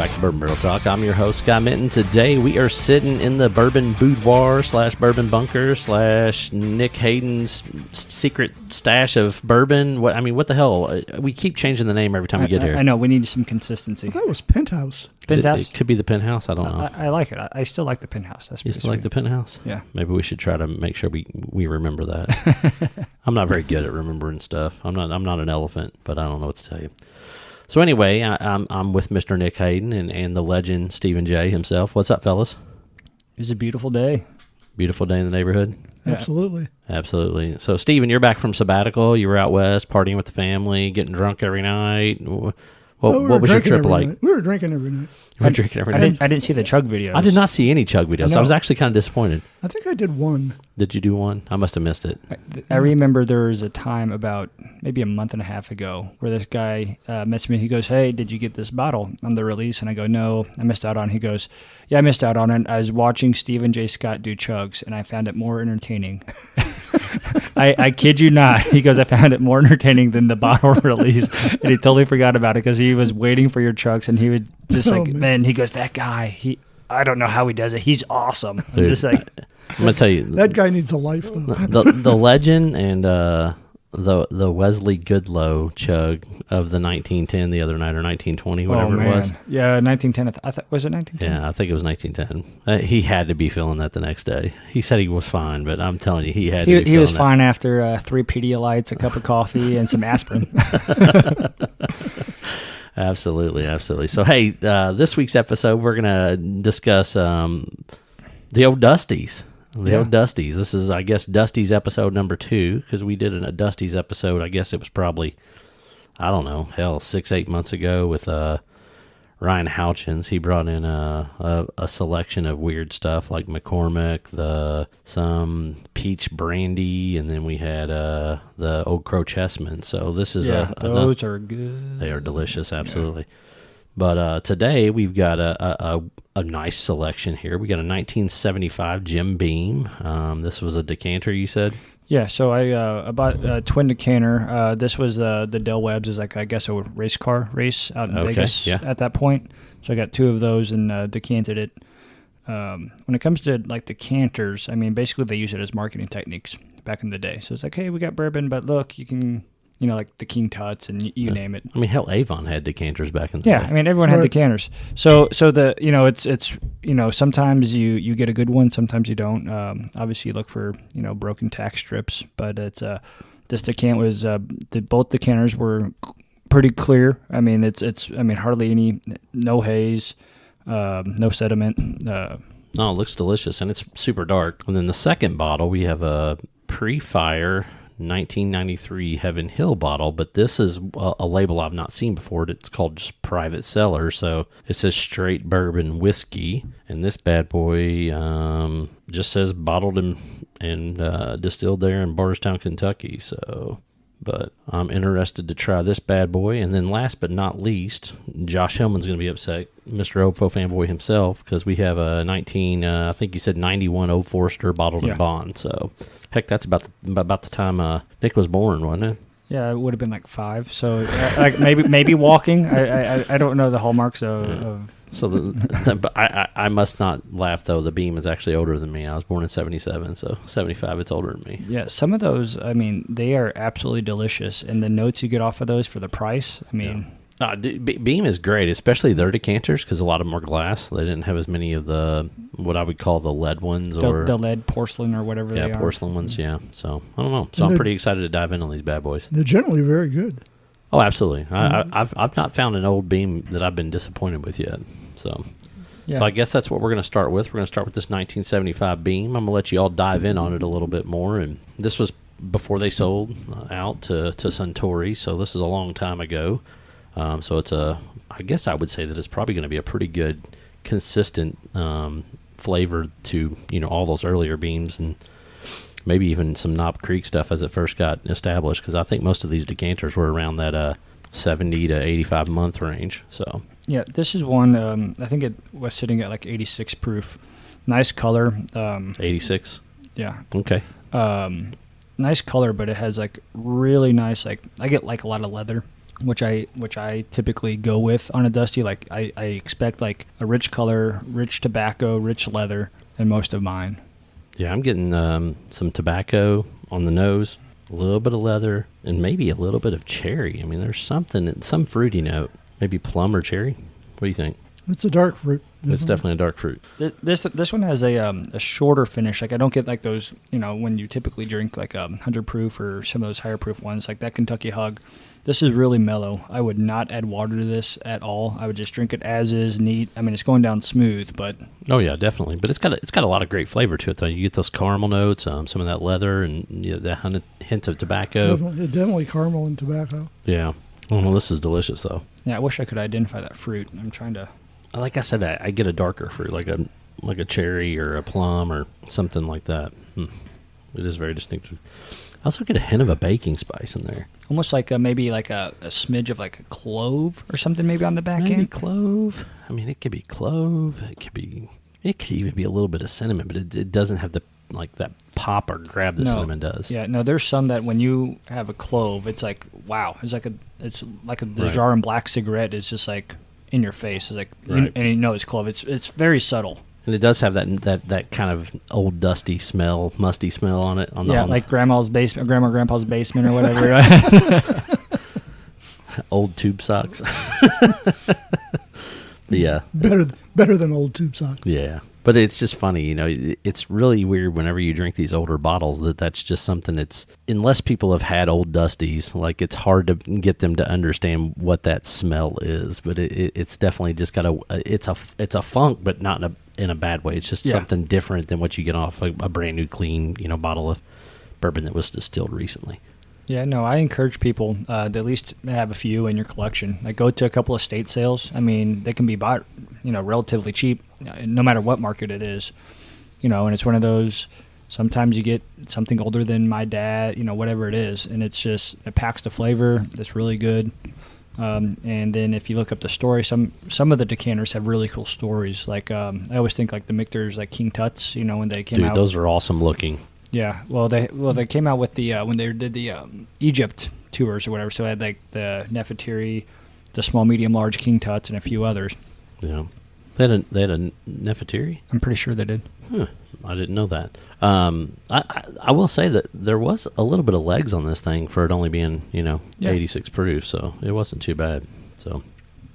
back to Bourbon Barrel Talk. I'm your host, Scott Minton. Today we are sitting in the Bourbon Boudoir / Bourbon Bunker / Nick Hayden's secret stash of bourbon. What the hell? We keep changing the name every time we get here. I know. We need some consistency. That was Penthouse. Penthouse? It could be the Penthouse. I don't know. I like it. I still like the Penthouse. That's You still like the Penthouse? Yeah. Maybe we should try to make sure we remember that. I'm not very good at remembering stuff. I'm not an elephant, but I don't know what to tell you. So anyway, I'm with Mr. Nick Hayden and the legend Stephen J. himself. What's up, fellas? It was a beautiful day. Beautiful day in the neighborhood? Yeah. Absolutely. So, Stephen, you're back from sabbatical. You were out west partying with the family, getting drunk every night. What was your trip like? We were drinking every night. You were drinking every night? I didn't see the chug videos. I did not see any chug videos. I was actually kind of disappointed. I think I did one. Did you do one? I must have missed it. I remember there was a time about maybe a month and a half ago where this guy messaged me. He goes, "Hey, did you get this bottle on the release?" And I go, "No, I missed out on it." He goes, "Yeah, I missed out on it. I was watching Stephen J. Scott do chugs, and I found it more entertaining." I kid you not. He goes, "I found it more entertaining than the bottle release." And he totally forgot about it because he was waiting for your chugs, and he would just man, he goes, "That guy, I don't know how he does it. He's awesome." I'm just like, I'm going to tell you. That guy needs a life, though. The legend and the Wesley Goodlow chug of the 1910 the other night, or 1920, whatever it was. Yeah, 1910. Was it 1910? Yeah, I think it was 1910. He had to be feeling that the next day. He said he was fine, but I'm telling you, he had to be feeling He was that. fine after 3 Pedialytes, a cup of coffee, and some aspirin. Absolutely. So, hey, this week's episode, we're going to discuss the old Dusties. Old Dusties. This is, I guess, Dusties episode number 2, because we did a Dusties episode, I guess it was probably, 6-8 months ago with Ryan Houchins. He brought in a selection of weird stuff like McCormick, some peach brandy, and then we had the Old Crow Chessman. So this is those are good. They are delicious, absolutely. Yeah. But today we've got a nice selection here. We got a 1975 Jim Beam. This was a decanter, you said? Yeah, so I bought a twin decanter. This was the Del Webb's, is like, I guess, a race car race out in Vegas at that point. So I got 2 of those and decanted it. When it comes to like decanters, I mean, basically they use it as marketing techniques back in the day. So it's like, hey, we got bourbon, but look, you can, like the King Tuts and you name it. I mean, hell, Avon had decanters back in the day. Yeah, I mean, everyone had decanters. So the it's sometimes you get a good one, sometimes you don't. Obviously, you look for broken tack strips, but it's this decant was both decanters were pretty clear. I mean, it's hardly any, no haze, no sediment. No, it looks delicious and it's super dark. And then the second bottle, we have a pre-fire 1993 Heaven Hill bottle, but this is a label I've not seen before. It's called just Private Cellar, so it says straight bourbon whiskey, and this bad boy just says bottled and distilled there in Barterstown, Kentucky. So, but I'm interested to try this bad boy. And then last but not least, Josh Hillman's going to be upset, Mr. Opfo fanboy himself, because we have a I think you said 91 Old Forester bottled in bond. So heck, that's about the time Nick was born, wasn't it? Yeah, it would have been like 5. So like maybe walking. I don't know the hallmarks of. So but I must not laugh though. The Beam is actually older than me. I was born in 77, so 75. It's older than me. Yeah, some of those. I mean, they are absolutely delicious, and the notes you get off of those for the price. I mean. Yeah. Beam is great, especially their decanters, because a lot of them are glass. They didn't have as many of the, what I would call the lead ones. The lead porcelain or whatever they are. Yeah, porcelain ones, yeah. So, I don't know. So I'm pretty excited to dive in on these bad boys. They're generally very good. Oh, absolutely. I've not found an old Beam that I've been disappointed with yet. So I guess that's what we're going to start with. We're going to start with this 1975 Beam. I'm going to let you all dive in on it a little bit more. And this was before they sold out to Suntory, so this is a long time ago. So it's I guess I would say that it's probably going to be a pretty good, consistent flavor to, all those earlier Beams and maybe even some Knob Creek stuff as it first got established, because I think most of these decanters were around that 70 to 85 month range. So yeah, this is one, I think it was sitting at like 86 proof. Nice color. 86? Yeah. Okay. Nice color, but it has like really nice, like I get like a lot of leather which I typically go with on a Dusty. Like I expect like a rich color, rich tobacco, rich leather in most of mine. Yeah, I'm getting some tobacco on the nose, a little bit of leather, and maybe a little bit of cherry. I mean, there's some fruity note, maybe plum or cherry. What do you think? It's a dark fruit. It's definitely a dark fruit. This one has a shorter finish. Like I don't get like those, when you typically drink like 100 proof or some of those higher proof ones, like that Kentucky Hug. This is really mellow. I would not add water to this at all. I would just drink it as is, neat. I mean, it's going down smooth, but oh yeah, definitely. But it's got a lot of great flavor to it though. You get those caramel notes, some of that leather, and that hint of tobacco. Definitely caramel and tobacco. Yeah. Oh, well, this is delicious though. Yeah, I wish I could identify that fruit. I'm trying to. Like I said, I get a darker fruit, like a cherry or a plum or something like that. It is very distinctive. I also get a hint of a baking spice in there. Almost like maybe like a smidge of like a clove or something maybe on the back maybe end. Clove. I mean, it could be clove. It could even be a little bit of cinnamon, but it doesn't have that pop or grab that cinnamon does. Yeah, no, there's some that when you have a clove, it's like, wow. It's like the Right. jar and black cigarette is just like in your face. It's like, Right. and you know it's clove. It's very subtle. And it does have that kind of old dusty smell, musty smell on it. Like grandma's basement, grandma or grandpa's basement or whatever. Old tube socks. Yeah. Better than old tube socks. Yeah. But it's just funny, it's really weird whenever you drink these older bottles that's just something that's, unless people have had old Dusties, like it's hard to get them to understand what that smell is. But it's definitely just got it's a funk, but not in a bad way. It's just something different than what you get off a brand new clean, bottle of bourbon that was distilled recently. Yeah, no, I encourage people to at least have a few in your collection. Like go to a couple of estate sales. I mean, they can be bought, relatively cheap, no matter what market it is. And it's one of those, sometimes you get something older than my dad, whatever it is, and it packs the flavor. It's really good. And then if you look up the story, some of the decanters have really cool stories. Like I always think like the Michter's like King Tuts, when they came out. Dude, those are awesome looking. Yeah, well, they came out with the when they did the Egypt tours or whatever. So I had like the Nefertiti, the small, medium, large King Tuts, and a few others. Yeah, they had a Nefertiti. I'm pretty sure they did. I didn't know that. I will say that there was a little bit of legs on this thing for it only being 86 proof, so it wasn't too bad. So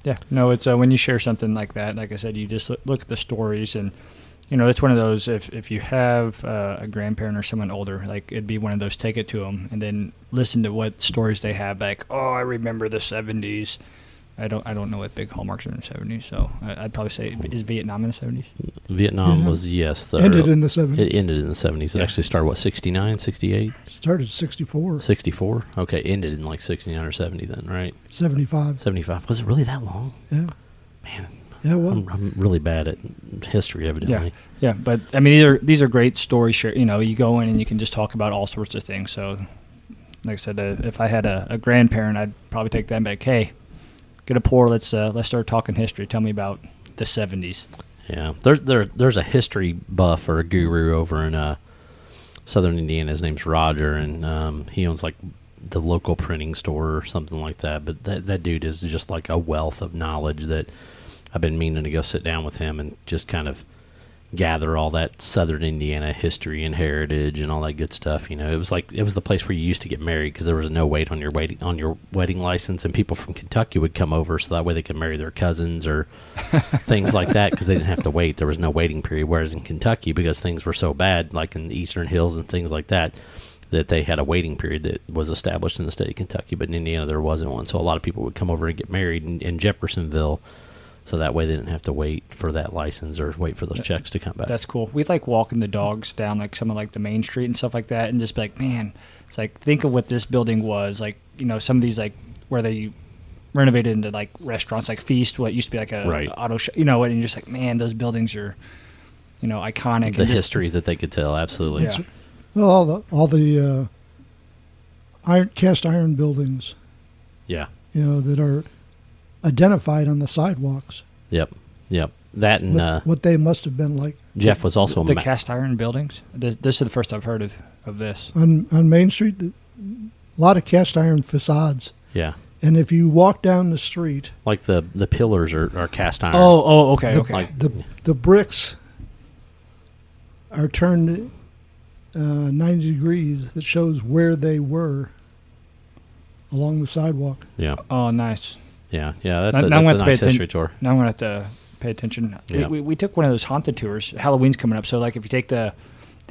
yeah, no, it's when you share something like that. Like I said, you just look at the stories and. It's one of those, if you have a grandparent or someone older, like it'd be one of those, take it to them and then listen to what stories they have. Like, oh, I remember the 70s. I don't know what big hallmarks are in the 70s, so I'd probably say, is Vietnam in the 70s? Vietnam was, yes. Ended in the 70s. It ended in the 70s. It actually started, 69, 68? Started 64. 64? Okay, ended in like 69 or 70 then, right? 75. 75. Was it really that long? Yeah. Man. Yeah, well, I'm really bad at history, evidently. Yeah, but I mean these are great stories. You go in and you can just talk about all sorts of things. So, like I said, if I had a grandparent, I'd probably take them back. Hey, get a pour. Let's start talking history. Tell me about the 70s. Yeah, there's a history buff or a guru over in Southern Indiana. His name's Roger, and he owns like the local printing store or something like that. But that dude is just like a wealth of knowledge that. I've been meaning to go sit down with him and just kind of gather all that Southern Indiana history and heritage and all that good stuff. It was the place where you used to get married because there was no wait on your wedding license, and people from Kentucky would come over so that way they could marry their cousins or things like that because they didn't have to wait. There was no waiting period. Whereas in Kentucky, because things were so bad, like in the Eastern Hills and things like that, that they had a waiting period that was established in the state of Kentucky, but in Indiana there wasn't one. So a lot of people would come over and get married in Jeffersonville. So that way they didn't have to wait for that license or wait for those checks to come back. That's cool. We like walking the dogs down like some of like the main street and stuff like that and just be like, man, it's like think of what this building was. Like, some of these like where they renovated into like restaurants like Feast, what used to be like a auto shop, and you're just like, man, those buildings are, iconic. The history that they could tell, absolutely. Yeah. Well, all the cast iron buildings. Yeah. That are identified on the sidewalks. Yep. That and what they must have been like. Jeff was also the cast iron buildings. This is the first I've heard of this on Main Street. A lot of cast iron facades. Yeah. And if you walk down the street, Like the pillars are cast iron. Okay. Like, the bricks are turned 90 degrees. That shows where they were along the sidewalk. yeah. Oh, nice. That's Now a I'm gonna have to nice pay history tour. Now I'm going to have to pay attention. Yeah. We took one of those haunted tours. Halloween's coming up. So, like, if you take the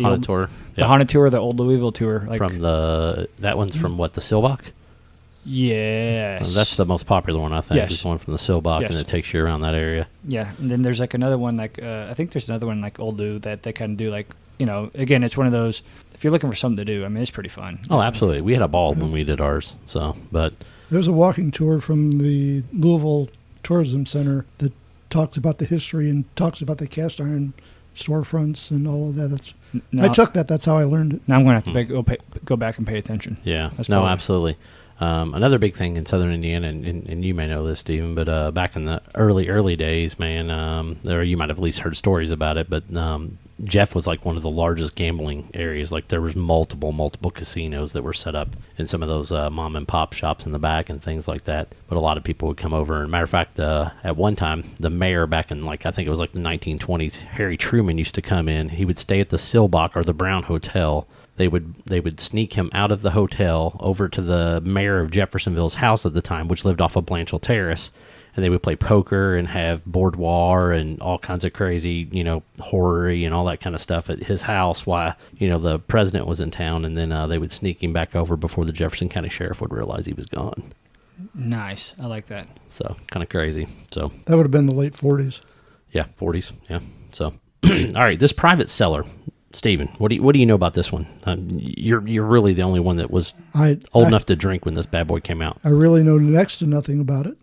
Haunted old, tour. the haunted tour, the old Louisville tour. Like, From that one's from what, the Silbach? yes. That's the most popular one, I think. Yes. It's the one from the Silbach, Yes. and it takes you around that area. Yeah, and then there's like another one, like I think there's another one like Old Lou that they kind of do, like, you know, again, it's one of those, if you're looking for something to do, I mean, it's pretty fun. Oh, absolutely. We had a ball when we did ours. So, but There's a walking tour from the Louisville Tourism Center that talks about the history and talks about the cast iron storefronts and all of that. I took that. That's how I learned it. Now I'm going to have to go back and pay attention. yeah, That's no, probably- absolutely. Another big thing in Southern Indiana, and you may know this, Stephen, but back in the early days, man, or you might have at least heard stories about it, but Jeff was like one of the largest gambling areas. Like there was multiple casinos that were set up in some of those mom and pop shops in the back and things like that. But a lot of people would come over. And matter of fact, at one time, the mayor back in I think it was like the 1920s, Harry Truman used to come in. He would stay at the Silbach or the Brown Hotel. They would sneak him out of the hotel over to the mayor of Jeffersonville's house at the time, which lived off of Blanchell Terrace, and they would play poker and have boudoir and all kinds of crazy, horror-y and all that kind of stuff at his house while, the president was in town, and then they would sneak him back over before the Jefferson County Sheriff would realize he was gone. Nice. I like that. So, kind of crazy. So, That would have been the late 40s. yeah, 40s, yeah. So, all right, this private cellar. Stephen, what do you know about this one? You're really the only one that was old enough to drink when this bad boy came out. I really know next to nothing about it.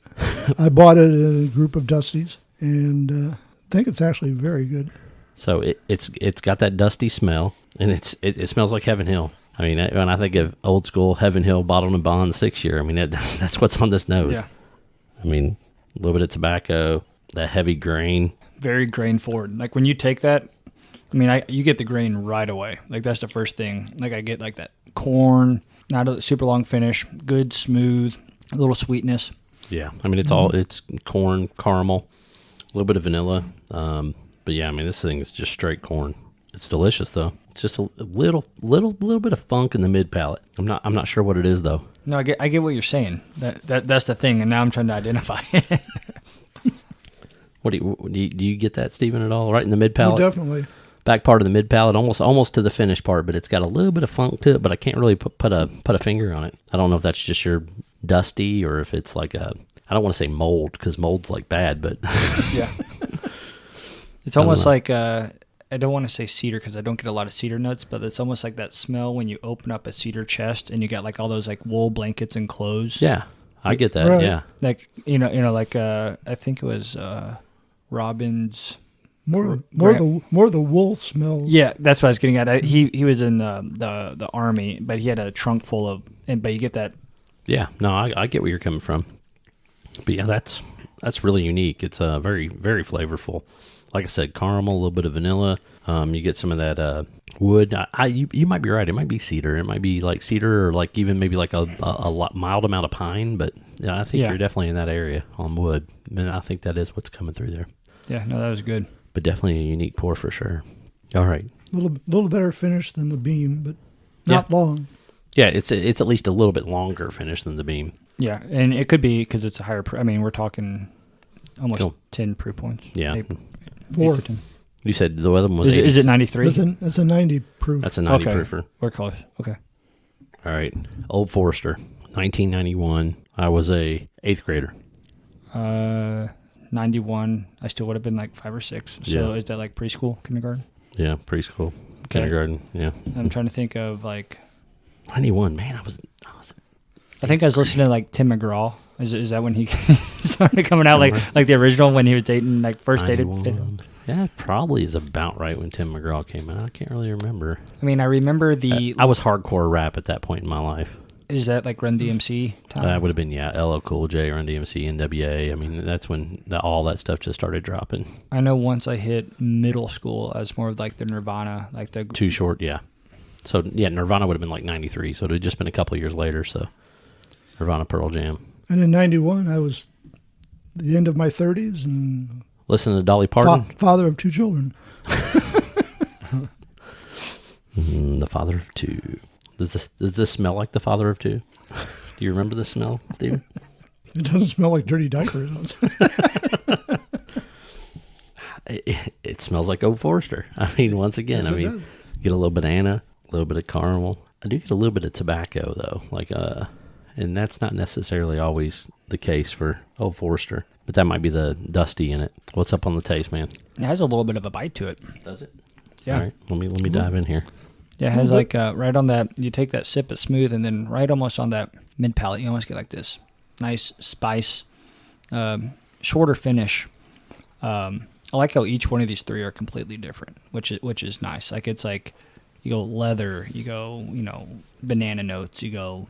I bought it at a group of Dusties, and think it's actually very good. So it's got that dusty smell, and it smells like Heaven Hill. I mean, when I think of old school Heaven Hill bottled and bond 6-year, I mean that's what's on this nose. Yeah. I mean, a little bit of tobacco, that heavy grain. Very grain forward. Like when you take that, I mean, you get the grain right away. Like that's the first thing. Like I get like that corn, not a super long finish, good, smooth, a little sweetness. Yeah, I mean it's corn, caramel, a little bit of vanilla. But yeah, I mean this thing is just straight corn. It's delicious though. It's just a little bit of funk in the mid palate. I'm not sure what it is though. No, I get what you're saying. That's the thing, and now I'm trying to identify it. What do you get that, Stephen, at all? Right in the mid Oh, palate. definitely. Back part of the mid palate, almost to the finished part, but it's got a little bit of funk to it. But I can't really put a finger on it. I don't know if that's just your dusty or if it's like I don't want to say mold because mold's like bad, but Yeah. It's almost like I don't want to say cedar because I don't get a lot of cedar nuts, but it's almost like that smell when you open up a cedar chest and you got like all those like wool blankets and clothes. yeah, I get that. Right. Yeah, Like like I think it was Robin's. More the wool smell. Yeah, that's what I was getting at. He was in the army, but he had a trunk full of, but you get that. yeah. No, I get where you're coming from. But yeah, that's really unique. It's very very flavorful. Like I said, caramel, a little bit of vanilla. You get some of that wood. You might be right. It might be cedar. It might be like cedar or like even maybe like a mild amount of pine. But yeah, I think you're definitely in that area on wood. And I think that is what's coming through there. Yeah, no, that was good. But definitely a unique pour for sure. All right. Little better finish than the Beam, but not long. Yeah, it's at least a little bit longer finish than the Beam. Yeah, and it could be because it's a higher. I mean, we're talking almost 10 proof points. Yeah. 4. 8 to 10. You said the other one was Is it 93? It's a 90 proof. That's a 90 Okay. proofer. We're close. Okay. All right. Old Forester, 1991. I was a 8th grader. 91. I still would have been like 5 or 6. So Yeah. is that like preschool, kindergarten? Yeah, preschool, kindergarten. Yeah. I'm trying to think of like. 91. Man, I was I think I was listening to like Tim McGraw. Is that when he started coming out like the original when he was dating like first dated? 91. Yeah, it probably is about right when Tim McGraw came out. I can't really remember. I mean, I remember the. I was hardcore rap at that point in my life. Is that like Run DMC time? That would have been, LL Cool J, Run DMC, NWA. I mean, that's when all that stuff just started dropping. I know once I hit middle school, I was more of like the Nirvana, like the. Too Short, yeah. So, yeah, Nirvana would have been like 93, so it would have just been a couple of years later, so Nirvana, Pearl Jam. And in 91, I was the end of my 30s and listen to Dolly Parton. Father of 2 children. The father of 2. Does this smell like the father of 2? Do you remember the smell, Steve? It doesn't smell like dirty diapers. It smells like Old Forester. I mean, once again, Yes, I mean, you get a little banana, a little bit of caramel. I do get a little bit of tobacco though, and that's not necessarily always the case for Old Forester, but that might be the dusty in it. What's up on the taste, man? It has a little bit of a bite to it. Does it? Yeah. All right, let me dive in here. Yeah, it has like right on that. You take that sip, it's smooth, and then right almost on that mid palate, you almost get like this nice spice, shorter finish. I like how each one of these 3 are completely different, which is nice. Like it's like you go leather, you go banana notes, you go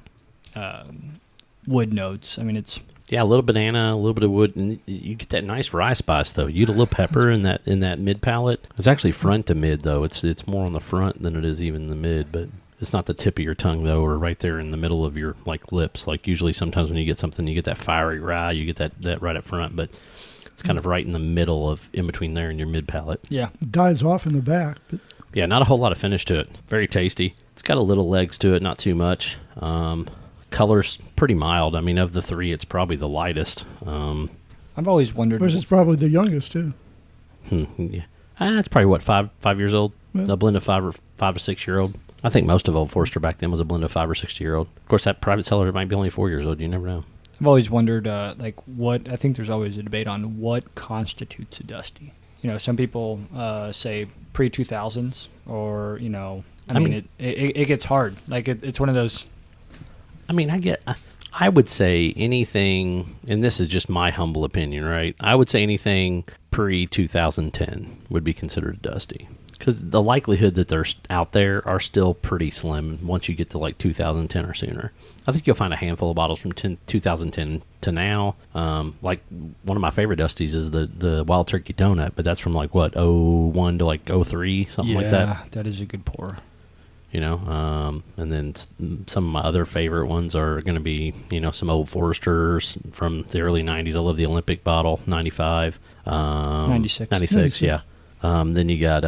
wood notes. I mean it's a little banana, a little bit of wood, and you get that nice rye spice though. You get a little pepper in that mid palate. It's actually front to mid though. It's more on the front than it is even the mid, but it's not the tip of your tongue though, or right there in the middle of your like lips. Like usually sometimes when you get something, you get that fiery rye, you get that right up front, but it's kind of right in the middle of in between there and your mid palate. Yeah, it dies off in the back, but yeah, not a whole lot of finish to it. Very tasty. It's got a little legs to it, not too much. Color's pretty mild. I mean, of the 3, it's probably the lightest. I've always wondered. Which is probably the youngest too. Yeah, it's probably what 5 years old. Yeah. A blend of 5 or 6 year old. I think most of Old Forester back then was a blend of 5 or 6 year old. Of course, that private cellar might be only 4 years old. You never know. I've always wondered, like what I think there's always a debate on what constitutes a dusty. Some people say pre-2000s, or I mean it gets hard. Like it's one of those. I mean, I would say anything, and this is just my humble opinion, right? I would say anything pre-2010 would be considered a dusty. Because the likelihood that they're out there are still pretty slim once you get to like 2010 or sooner. I think you'll find a handful of bottles from 2010 to now. Like one of my favorite Dusties is the Wild Turkey Donut, but that's from like what, 01 to like 03, something like that. Yeah, that is a good pour. And then some of my other favorite ones are going to be, some Old Foresters from the early 90s. I love the Olympic bottle, 95. 96, yeah. Then you got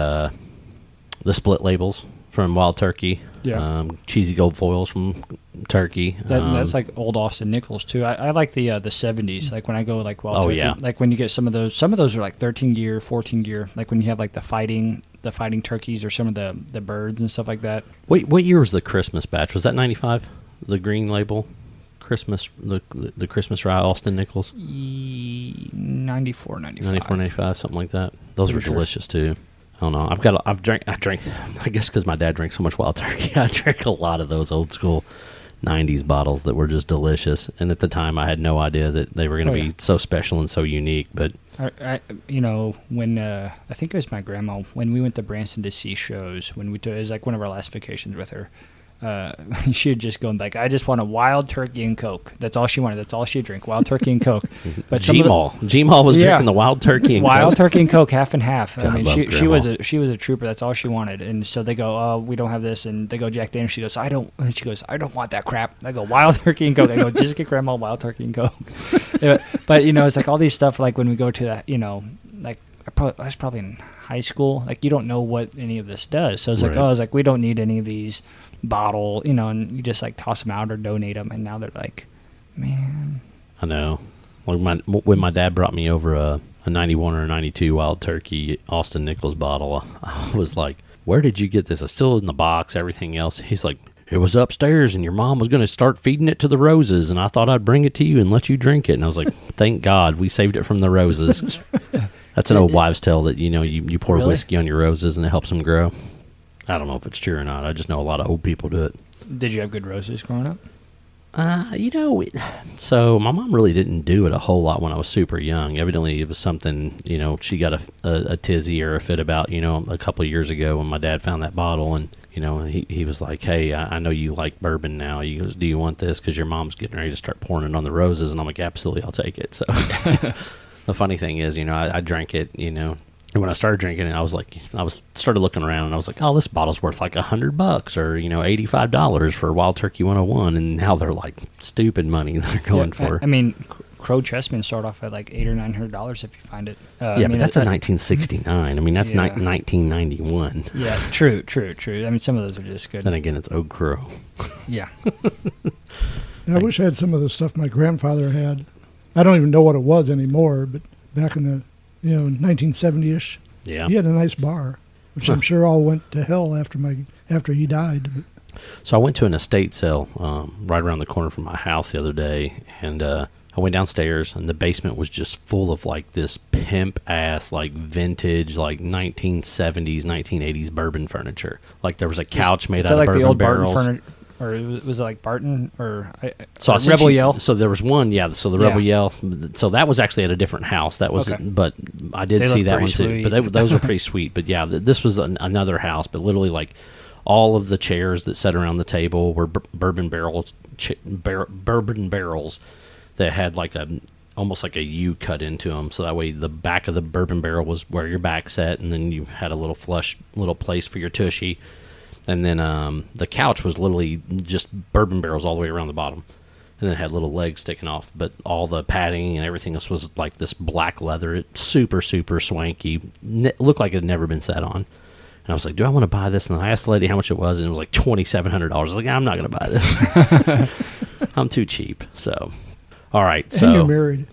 the split labels from Wild Turkey. Yeah. Cheesy gold foils from Turkey. That's like old Austin Nichols too. I like the 70s. Like when I go like Wild Turkey. Yeah. Like when you get some of those are like 13 gear, 14 gear. Like when you have like the fighting turkeys or some of the birds and stuff like that. Wait, what year was the Christmas batch? Was that 95? The green label? Christmas, the Christmas rye, Austin Nichols? 94, 95, something like that. Those were delicious too. I don't know. I drank, I guess because my dad drank so much Wild Turkey, I drank a lot of those old school 90s bottles that were just delicious. And at the time, I had no idea that they were going to be so special and so unique. But when I think it was my grandma, when we went to Branson to see shows, it was like one of our last vacations with her. She had just gone like, I just want a Wild Turkey and Coke. That's all she wanted. That's all she'd drink. Wild Turkey and Coke. But G-Mall was drinking the Wild Turkey and Wild Coke. Turkey and Coke, half and half. God, I mean, she was a trooper. That's all she wanted. And so they go, oh, we don't have this. And they go Jack Daniels. She goes, I don't want that crap. I go, Wild Turkey and Coke. I go, just get Grandma Wild Turkey and Coke. But it's like all these stuff. Like when we go to that, like I was probably in high school. Like you don't know what any of this does. So it's like, we don't need any of these bottle, and you just like toss them out or donate them, and now they're like, man. I know. When my dad brought me over a 91 or a 92 Wild Turkey Austin Nichols bottle, I was like, where did you get this? It's still in the box, everything else. He's like, it was upstairs and your mom was going to start feeding it to the roses, and I thought I'd bring it to you and let you drink it. And I was like, thank God we saved it from the roses. That's an old wives' tale that, you pour whiskey on your roses and it helps them grow. I don't know if it's true or not. I just know a lot of old people do it. Did you have good roses growing up? So my mom really didn't do it a whole lot when I was super young. Evidently, it was something, she got a tizzy or a fit about, a couple of years ago when my dad found that bottle. And, he was like, hey, I know you like bourbon now. He goes, do you want this? Because your mom's getting ready to start pouring it on the roses. And I'm like, absolutely, I'll take it. So the funny thing is, I drank it, And when I started drinking it, I started looking around, and I was like, oh, this bottle's worth like $100 or, $85 for Wild Turkey 101. And now they're like stupid money they're going for. I mean, Crow Chessmen start off at like $800 or $900 if you find it. But that's a 1969. I mean, that's 1991. Yeah, true. I mean, some of those are just good. Then again, it's Old Crow. Yeah. I wish I had some of the stuff my grandfather had. I don't even know what it was anymore, but back in the 1970-ish, yeah, he had a nice bar, which I'm sure all went to hell after he died. So I went to an estate sale right around the corner from my house the other day, and I went downstairs, and the basement was just full of like this pimp ass, like vintage, like 1970s, 1980s bourbon furniture. Like there was a couch made out of bourbon the old barrels. Barton furniture, or was it like Barton or Rebel Yell? So there was one, So the Rebel Yell. So that was actually at a different house. That was, but I did see that one too. But those were pretty sweet. But yeah, this was another house. But literally, like all of the chairs that sat around the table were bourbon barrels that had like almost like a U cut into them. So that way, the back of the bourbon barrel was where your back sat, and then you had a little flush, little place for your tushy. And then the couch was literally just bourbon barrels all the way around the bottom. And then it had little legs sticking off. But all the padding and everything else was like this black leather. It's super, super swanky. Looked like it had never been sat on. And I was like, do I want to buy this? And I asked the lady how much it was, and it was like $2,700. I was like, I'm not going to buy this. I'm too cheap. So, all right. So, and you're married.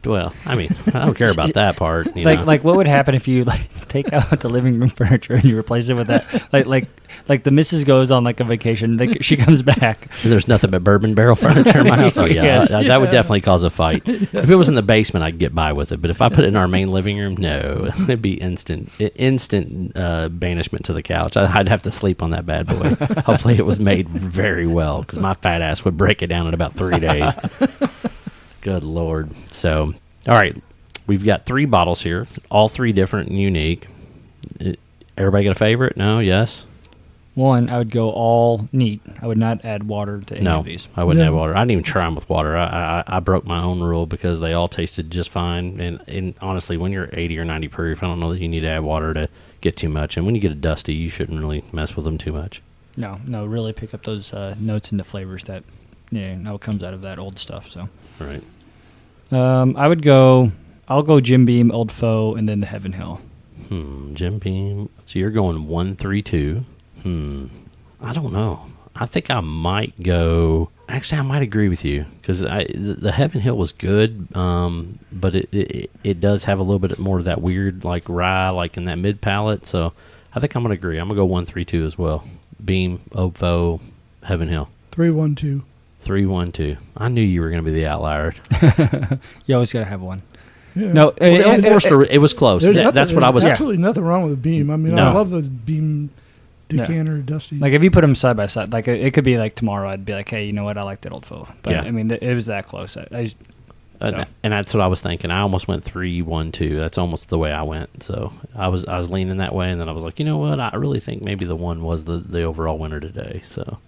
Well, I mean, I don't care about that part. Like what would happen if you like take out the living room furniture and you replace it with that? Like the missus goes on like a vacation, she comes back. And there's nothing but bourbon barrel furniture in my house. Oh yeah, Yes. that would definitely cause a fight. If it was in the basement, I'd get by with it. But if I put it in our main living room, no, it'd be instant banishment to the couch. I'd have to sleep on that bad boy. Hopefully, it was made very well, because my fat ass would break it down in about 3 days. Good Lord. So, all right. We've got 3 bottles here, all 3 different and unique. Everybody got a favorite? No? Yes? One, I would go all neat. I would not add water to any of these. I wouldn't add water. I didn't even try them with water. I broke my own rule because they all tasted just fine. And honestly, when you're 80 or 90 proof, I don't know that you need to add water to get too much. And when you get a Dusty, you shouldn't really mess with them too much. No, really pick up those notes and the flavors that comes out of that old stuff. So. Right. I'll go Jim Beam, Old Foe, and then the Heaven Hill. Jim Beam. So you're going 1, 3, 2. I don't know. I think I might go. Actually, I might agree with you, because the Heaven Hill was good, but it does have a little bit more of that weird like rye, like in that mid palate. So I think I'm gonna agree. I'm gonna go 1, 3, 2 as well. Beam, Old Foe, Heaven Hill. 3, 1, 2. 3, 1, 2. I knew you were going to be the outlier. You always got to have one. Yeah. No, Old Forester, it was close. That's what I was. There's absolutely nothing wrong with a Beam. I mean, I love those Beam decanter Dusties. Like if you put them side by side, like it could be like tomorrow, I'd be like, hey, you know what? I like that Old Foe. But I mean, it was that close. And that's what I was thinking. I almost went 3, 1, 2. That's almost the way I went. So I was leaning that way, and then I was like, you know what? I really think maybe the 1 was the overall winner today. So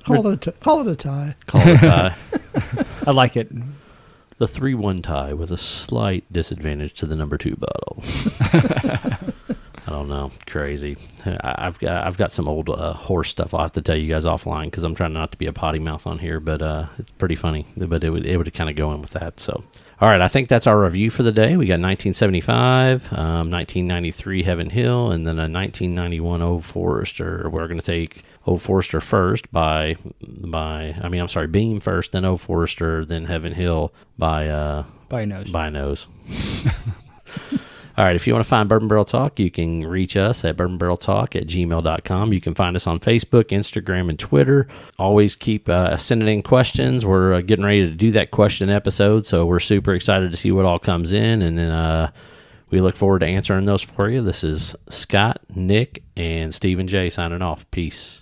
call it a tie. Call it a tie. I like it. The 3-1 tie with a slight disadvantage to the number 2 bottle. I don't know. Crazy. I've got some old horse stuff I'll have to tell you guys offline, because I'm trying not to be a potty mouth on here, but it's pretty funny. But it would kind of go in with that. So, all right, I think that's our review for the day. We got 1975, 1993 Heaven Hill, and then a 1991 Old Forester. We're going to take Old Forester first Beam first, then Old Forester, then Heaven Hill by nose. All right, if you want to find Bourbon Barrel Talk, you can reach us at bourbonbarreltalk@gmail.com. You can find us on Facebook, Instagram, and Twitter. Always keep sending in questions. We're getting ready to do that question episode, so we're super excited to see what all comes in, and then we look forward to answering those for you. This is Scott, Nick, and Stephen J signing off. Peace.